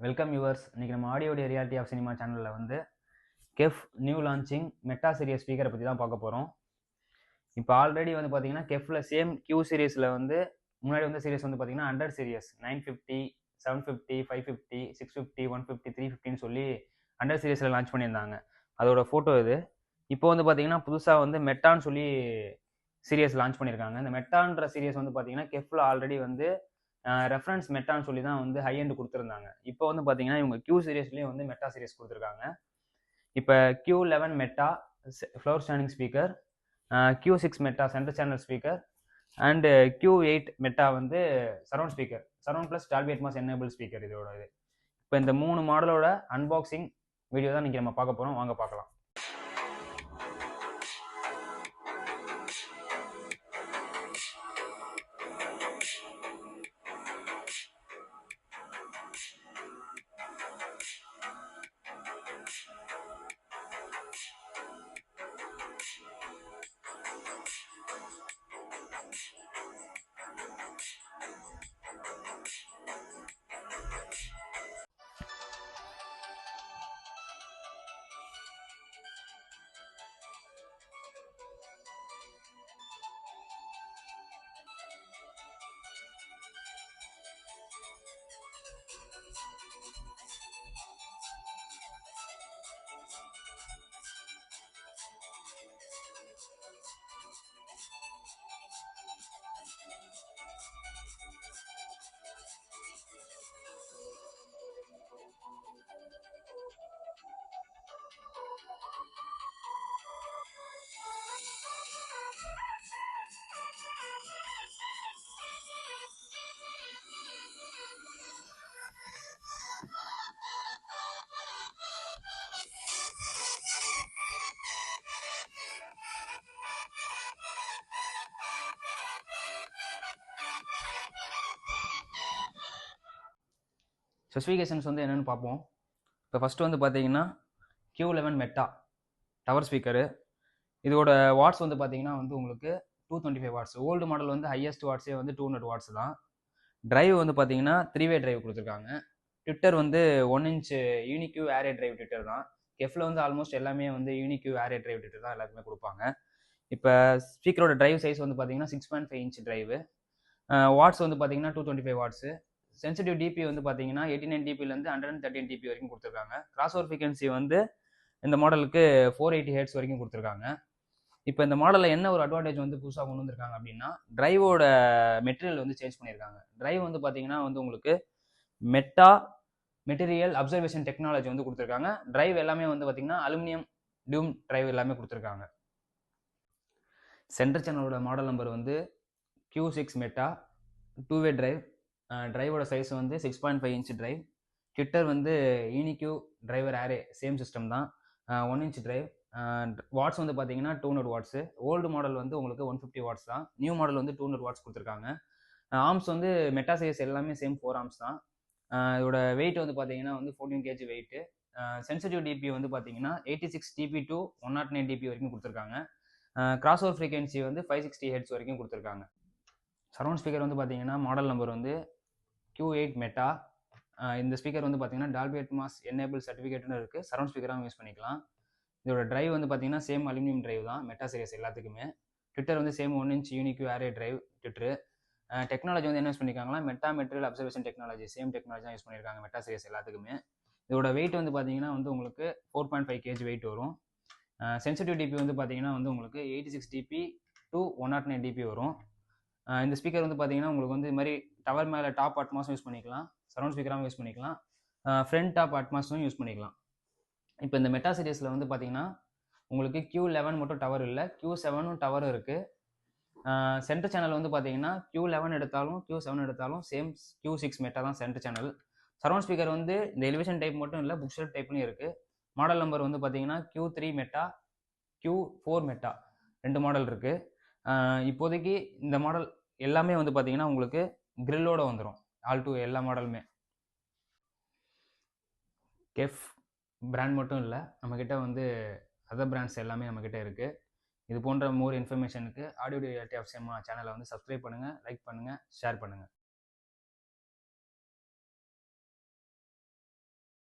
Welcome viewers. இன்னைக்கு நம்ம ஆடியோடைய reality of cinema சேனலில் வந்து கெஃப் நியூ லான்ச்சிங் மெட்டா சீரியஸ் ஸ்பீக்கரை பற்றி தான் பார்க்க போகிறோம். இப்போ ஆல்ரெடி வந்து பார்த்தீங்கன்னா கெஃப்ல சேம் கியூ சீரியஸில் வந்து முன்னாடி வந்து சீரியஸ் வந்து பார்த்தீங்கன்னா 100 சீரியஸ் 950 750 550 650 150 350ன்னு சொல்லி 100 சீரியஸில் லான்ச் பண்ணியிருந்தாங்க. அதோட ஃபோட்டோ இது. இப்போ வந்து பார்த்தீங்கன்னா புதுசாக வந்து மெட்டான்னு சொல்லி சீரியஸ் லான்ச் பண்ணியிருக்காங்க. இந்த மெட்டான்ற சீரியஸ் வந்து பார்த்தீங்கன்னா கெஃப்ல ஆல்ரெடி வந்து ரெஃபரன்ஸ் மெட்டான்னு சொல்லி தான் வந்து ஹை எண்ட் கொடுத்துருந்தாங்க. இப்போ வந்து பார்த்தீங்கன்னா இவங்க கியூ சீரியஸ்லேயே வந்து மெட்டா சீரியஸ் கொடுத்துருக்காங்க. இப்போ Q11 Meta floor standing speaker, Q6 Meta centre channel speaker and Q8 Meta வந்து surround speaker, surround plus Dolby Atmos enable speaker இதோட இது. இப்போ இந்த 3 மாடலோட அன்பாக்சிங் வீடியோ தான் இன்னைக்கு நம்ம பார்க்க போகிறோம். வாங்க பார்க்கலாம். ஸ்பெசிஃபிகேஷன்ஸ் வந்து என்னென்னு பார்ப்போம். இப்போ ஃபஸ்ட்டு வந்து பார்த்தீங்கன்னா Q11 மெட்டா டவர் ஸ்பீக்கரு. இதோட வாட்ஸ் வந்து பார்த்தீங்கன்னா வந்து உங்களுக்கு 225 வாட்ஸ். ஓல்டு மாடல் வந்து ஹையஸ்ட் வாட்ஸே வந்து 200 வாட்ஸ் தான். டிரைவ் வந்து பார்த்தீங்கன்னா 3-வே டிரைவ் கொடுத்துருக்காங்க. ட்விட்டர் வந்து 1 inch unique array drive Twitter தான். கெஃப்ல வந்து ஆல்மோஸ்ட் எல்லாமே வந்து யூனிக்யூ ஏரே டிரைவ் ட்விட்டர் தான் எல்லாருக்குமே கொடுப்பாங்க. இப்போ ஸ்பீக்கரோட டிரைவ் சைஸ் வந்து பார்த்தீங்கன்னா 6.5 இன்ச் டிரைவ். வாட்ஸ் வந்து பார்த்தீங்கன்னா 225 வாட்ஸு. சென்சிட்டிவ் டிபி வந்து பார்த்தீங்கன்னா 89 டிபிலேருந்து 113 டிபி வரைக்கும் கொடுத்துருக்காங்க. கிராஸ் ஓவர் ஃப்ரீக்வன்சி வந்து இந்த மாடலுக்கு 480 ஹெர்ட்ஸ் வரைக்கும் கொடுத்துருக்காங்க. இப்போ இந்த மாடலில் என்ன ஒரு அட்வான்டேஜ் வந்து புதுசாக கொண்டு வந்திருக்காங்க அப்படின்னா டிரைவோட மெட்டீரியல் வந்து சேஞ்ச் பண்ணியிருக்காங்க. டிரைவ் வந்து பார்த்தீங்கன்னா வந்து உங்களுக்கு மெட்டா மெட்டீரியல் அப்சர்வேஷன் டெக்னாலஜி வந்து கொடுத்துருக்காங்க. டிரைவ் எல்லாமே வந்து பார்த்தீங்கன்னா அலுமினியம் டியூம் டிரைவ் எல்லாமே கொடுத்துருக்காங்க. சென்டர் சேனலோட மாடல் நம்பர் வந்து Q6 மெட்டா 2-வே டிரைவ். டிரைவோட சைஸ் வந்து 6.5 இன்ச் டிரைவ். ட்விட்டர் வந்து யூனிக்யூ டிரைவர் ஏரே சேம் சிஸ்டம் தான். 1 இன்ச் டிரைவ். வாட்ஸ் வந்து பார்த்தீங்கன்னா 200 வாட்ஸு. ஓல்டு மாடல் வந்து உங்களுக்கு 150 வாட்ஸ் தான். நியூ மாடல் வந்து 200 வாட்ஸ் கொடுத்துருக்காங்க. ஆர்ம்ஸ் வந்து மெட்டா சைஸ் எல்லாமே சேம் 4 ஆர்ம்ஸ் தான். இதோட வெயிட் வந்து பார்த்தீங்கன்னா வந்து 14 kg வெயிட்டு. சென்சிட்டிவ் டிபி வந்து பார்த்தீங்கன்னா 86 டிபி டு 109 டிபி வரைக்கும் கொடுத்துருக்காங்க. கிராஸ் ஓவர் ஃப்ரீக்வன்சி வந்து 560 ஹெர்ட்ஸ் வரைக்கும் கொடுத்துருக்காங்க. சரௌண்ட் ஸ்பீக்கர் வந்து பார்த்தீங்கன்னா மாடல் நம்பர் வந்து Q8 மெட்டா. இந்த ஸ்பீக்கர் வந்து பார்த்தீங்கன்னா டால்பி அட்மாஸ் எனேபிள் சர்டிஃபிகேட்னு இருக்குது. சரௌண்ட் ஸ்பீக்கராகவும் யூஸ் பண்ணிக்கலாம். இதோட டிரைவ் வந்து பார்த்தீங்கன்னா சேம் அலுமினியம் டிரைவ் தான் மெட்டா சீரியஸ் எல்லாத்துக்குமே. ட்விட்டர் வந்து same 1 inch unique array drive tweeter. Technology வந்து என்ன யூஸ் பண்ணியிருக்காங்களா metamaterial observation technology same technology தான் யூஸ் பண்ணியிருக்காங்க மெட்டா சீரியஸ் எல்லாத்துக்குமே. இதோட வெயிட் வந்து பார்த்தீங்கன்னா வந்து உங்களுக்கு 4.5 kg வெயிட் வரும். சென்சிட்டிவ் டிபி வந்து பார்த்தீங்கன்னா வந்து உங்களுக்கு 86 டிபி டு 109 டிபி வரும். இந்த ஸ்பீக்கர் வந்து பார்த்தீங்கன்னா உங்களுக்கு வந்து இது மாதிரி டவர் மேலே டாப் அட்மாஸும் யூஸ் பண்ணிக்கலாம், சரௌண்ட் ஸ்பீக்கராகவும் யூஸ் பண்ணிக்கலாம், ஃப்ரண்ட் டாப் அட்மாஸும் யூஸ் பண்ணிக்கலாம். இப்போ இந்த மெட்டா சீரியஸில் வந்து பார்த்தீங்கன்னா உங்களுக்கு Q11 மட்டும் டவர் இல்லை, Q7ம் டவரும் இருக்குது. சென்டர் சேனல் வந்து பார்த்தீங்கன்னா Q11 எடுத்தாலும் Q7 எடுத்தாலும் சேம் Q6 மெட்டா தான் சென்டர் சேனல். சரௌண்ட் ஸ்பீக்கர் வந்து இந்த எலிவேஷன் டைப் மட்டும் இல்லை, புக் ஷெல்ஃப் டைப்லையும் இருக்குது. மாடல் நம்பர் வந்து பார்த்தீங்கன்னா Q3 meta, Q4 meta 2 model இருக்குது. இப்போதைக்கு இந்த மாடல் எல்லாமே வந்து பார்த்தீங்கன்னா உங்களுக்கு கிரில்லோட வந்துடும். ஆல் டூ எல்லா மாடலுமே. கெஃப் பிராண்ட் மட்டும் இல்லை, நம்மக்கிட்ட வந்து அதர் பிராண்ட்ஸ் எல்லாமே நம்மக்கிட்ட இருக்குது. இது போன்ற மோர் இன்ஃபர்மேஷனுக்கு ஆடியோ ரியாலிட்டி ஆஃப் சினிமா சேனலை வந்து சப்ஸ்கிரைப் பண்ணுங்கள், லைக் பண்ணுங்கள், ஷேர் பண்ணுங்கள்.